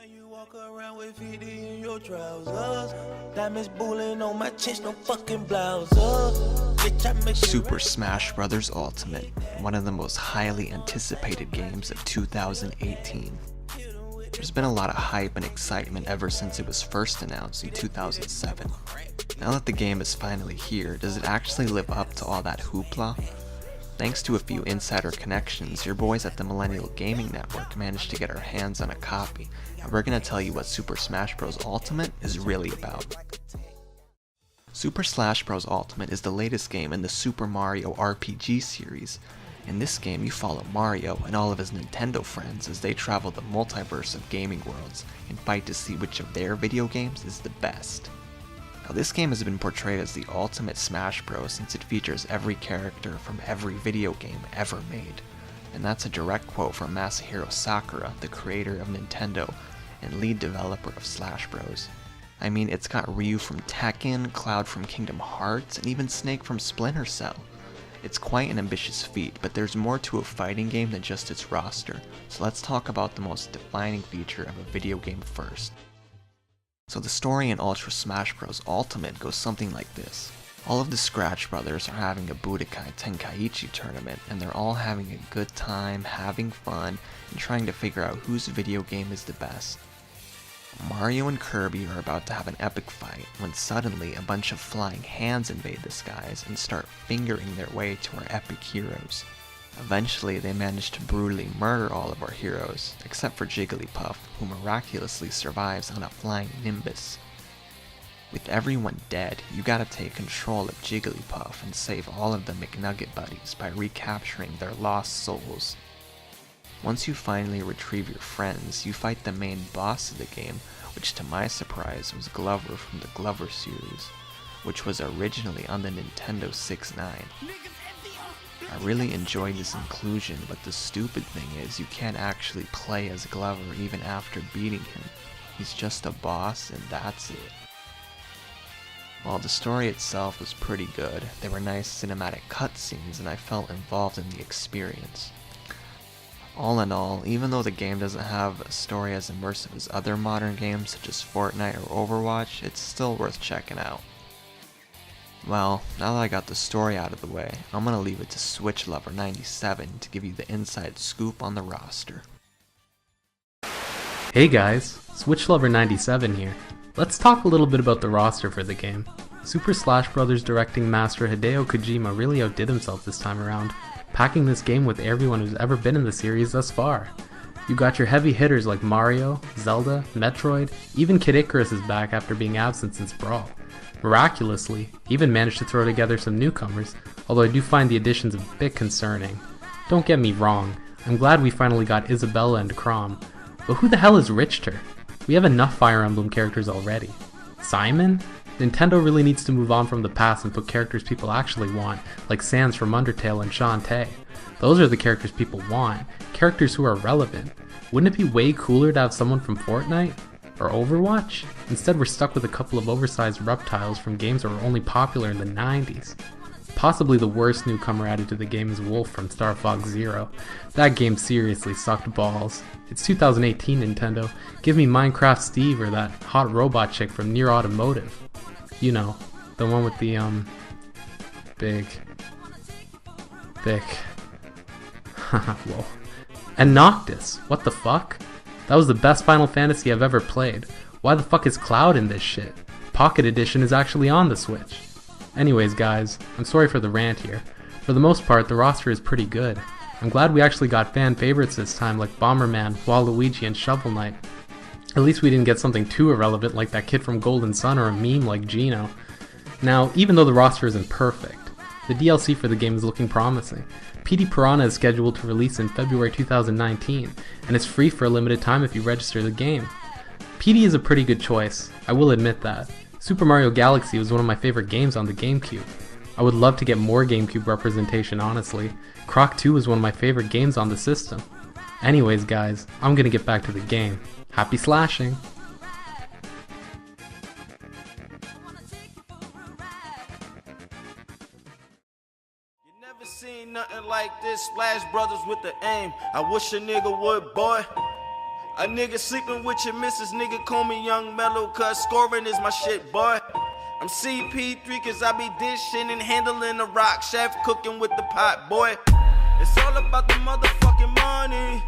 You walk around with 50 in your trousers. Diamonds bullying on my chest, no fucking blouse. Super Smash Bros. Ultimate, one of the most highly anticipated games of 2018. There's been a lot of hype and excitement ever since it was first announced in 2007. Now that the game is finally here, does it actually live up to all that hoopla? Thanks to a few insider connections, your boys at the Millennial Gaming Network managed to get our hands on a copy, and we're gonna tell you what Super Smash Bros. Ultimate is really about. Super Smash Bros. Ultimate is the latest game in the Super Mario RPG series. In this game, you follow Mario and all of his Nintendo friends as they travel the multiverse of gaming worlds and fight to see which of their video games is the best. Now, this game has been portrayed as the ultimate Smash Bros. Since it features every character from every video game ever made. And that's a direct quote from Masahiro Sakurai, the creator of Nintendo and lead developer of Smash Bros. I mean, it's got Ryu from Tekken, Cloud from Kingdom Hearts, and even Snake from Splinter Cell. It's quite an ambitious feat, but there's more to a fighting game than just its roster, so let's talk about the most defining feature of a video game first. So the story in Ultra Smash Bros. Ultimate goes something like this. All of the Scratch Brothers are having a Budokai Tenkaichi tournament, and they're all having a good time, having fun, and trying to figure out whose video game is the best. Mario and Kirby are about to have an epic fight when suddenly a bunch of flying hands invade the skies and start fingering their way to our epic heroes. Eventually, they manage to brutally murder all of our heroes, except for Jigglypuff, who miraculously survives on a flying Nimbus. With everyone dead, you gotta take control of Jigglypuff and save all of the McNugget buddies by recapturing their lost souls. Once you finally retrieve your friends, you fight the main boss of the game, which to my surprise was Glover from the Glover series, which was originally on the Nintendo 6.9. I really enjoyed this inclusion, but the stupid thing is you can't actually play as Glover even after beating him. He's just a boss and that's it. While the story itself was pretty good, there were nice cinematic cutscenes and I felt involved in the experience. All in all, even though the game doesn't have a story as immersive as other modern games such as Fortnite or Overwatch, it's still worth checking out. Well, now that I got the story out of the way, I'm gonna leave it to Switch Lover 97 to give you the inside scoop on the roster. Hey guys, Switch Lover 97 here. Let's talk a little bit about the roster for the game. Super Smash Bros. Directing master Hideo Kojima really outdid himself this time around, packing this game with everyone who's ever been in the series thus far. You got your heavy hitters like Mario, Zelda, Metroid, even Kid Icarus is back after being absent since Brawl. Miraculously, even managed to throw together some newcomers, although I do find the additions a bit concerning. Don't get me wrong, I'm glad we finally got Isabella and Chrom, but who the hell is Richter? We have enough Fire Emblem characters already. Simon? Nintendo really needs to move on from the past and put characters people actually want, like Sans from Undertale and Shantae. Those are the characters people want, characters who are relevant. Wouldn't it be way cooler to have someone from Fortnite? Or Overwatch? Instead we're stuck with a couple of oversized reptiles from games that were only popular in the 90s. Possibly the worst newcomer added to the game is Wolf from Star Fox Zero. That game seriously sucked balls. It's 2018 Nintendo, give me Minecraft Steve or that hot robot chick from Nier Automotive. You know, the one with the big whoa. And Noctis, what the fuck? That was the best Final Fantasy I've ever played. Why the fuck is Cloud in this shit? Pocket Edition is actually on the Switch. Anyways guys, I'm sorry for the rant here. For the most part, the roster is pretty good. I'm glad we actually got fan favorites this time like Bomberman, Waluigi, and Shovel Knight. At least we didn't get something too irrelevant like that kid from Golden Sun or a meme like Gino. Now, even though the roster isn't perfect, the DLC for the game is looking promising. PD Piranha is scheduled to release in February 2019, and it's free for a limited time if you register the game. PD is a pretty good choice, I will admit that. Super Mario Galaxy was one of my favorite games on the GameCube. I would love to get more GameCube representation honestly. Croc 2 was one of my favorite games on the system. Anyways guys, I'm gonna get back to the game. Happy slashing! Never seen nothing like this, Splash Brothers with the aim. I wish a nigga would, boy. A nigga sleeping with your missus, nigga call me Young Mellow, cause scoring is my shit, boy. I'm CP3 cause I be dishing and handling the rock, chef cooking with the pot, boy. It's all about the motherfucking money.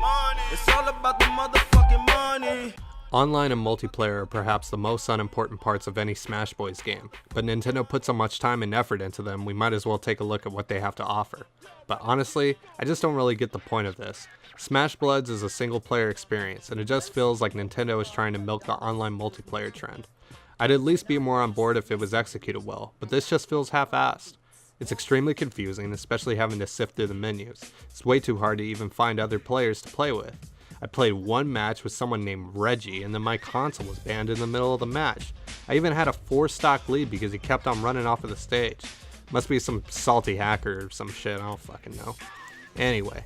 It's all about the motherfucking money. Online and multiplayer are perhaps the most unimportant parts of any Smash Boys game, but Nintendo put so much time and effort into them, we might as well take a look at what they have to offer. But honestly, I just don't really get the point of this. Smash Bloods is a single player experience, and it just feels like Nintendo is trying to milk the online multiplayer trend. I'd at least be more on board if it was executed well, but this just feels half-assed. It's extremely confusing, especially having to sift through the menus. It's way too hard to even find other players to play with. I played one match with someone named Reggie, and then my console was banned in the middle of the match. I even had a 4-stock lead because he kept on running off of the stage. Must be some salty hacker or some shit, I don't fucking know. Anyway,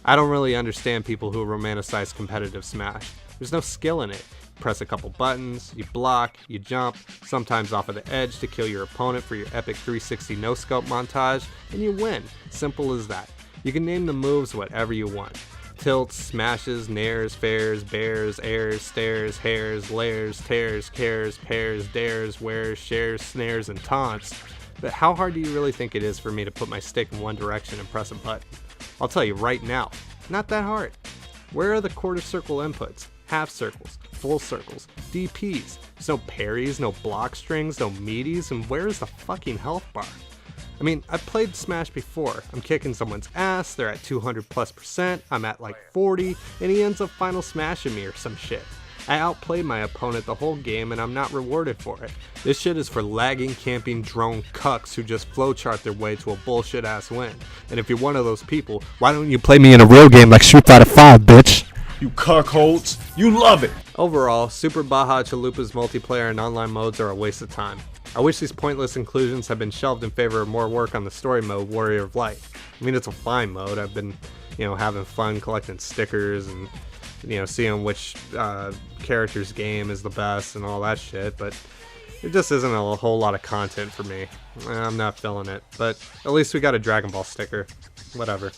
I don't really understand people who romanticize competitive Smash. There's no skill in it. You press a couple buttons, you block, you jump, sometimes off of the edge to kill your opponent for your epic 360 no-scope montage, and you win. Simple as that. You can name the moves whatever you want. Tilts, smashes, nairs, fairs, bears, airs, stairs, hairs, lairs, tears, cares, pairs, dares, wears, shares, snares, and taunts. But how hard do you really think it is for me to put my stick in one direction and press a button? I'll tell you right now, not that hard. Where are the quarter circle inputs, half circles, full circles, DPs? There's no parries, no block strings, no meaties, and where is the fucking health bar? I mean, I've played Smash before. I'm kicking someone's ass, they're at 200+%, I'm at like 40, and he ends up final smashing me or some shit. I outplayed my opponent the whole game and I'm not rewarded for it. This shit is for lagging, camping, drone cucks who just flowchart their way to a bullshit ass win. And if you're one of those people, why don't you play me in a real game like Street Fighter 5, bitch? You cuckolds, you love it! Overall, Super Baja Chalupa's multiplayer and online modes are a waste of time. I wish these pointless inclusions had been shelved in favor of more work on the story mode, Warrior of Light. I mean, it's a fine mode. I've been, having fun collecting stickers and, seeing which character's game is the best and all that shit, but it just isn't a whole lot of content for me. I'm not feeling it, but at least we got a Dragon Ball sticker. Whatever.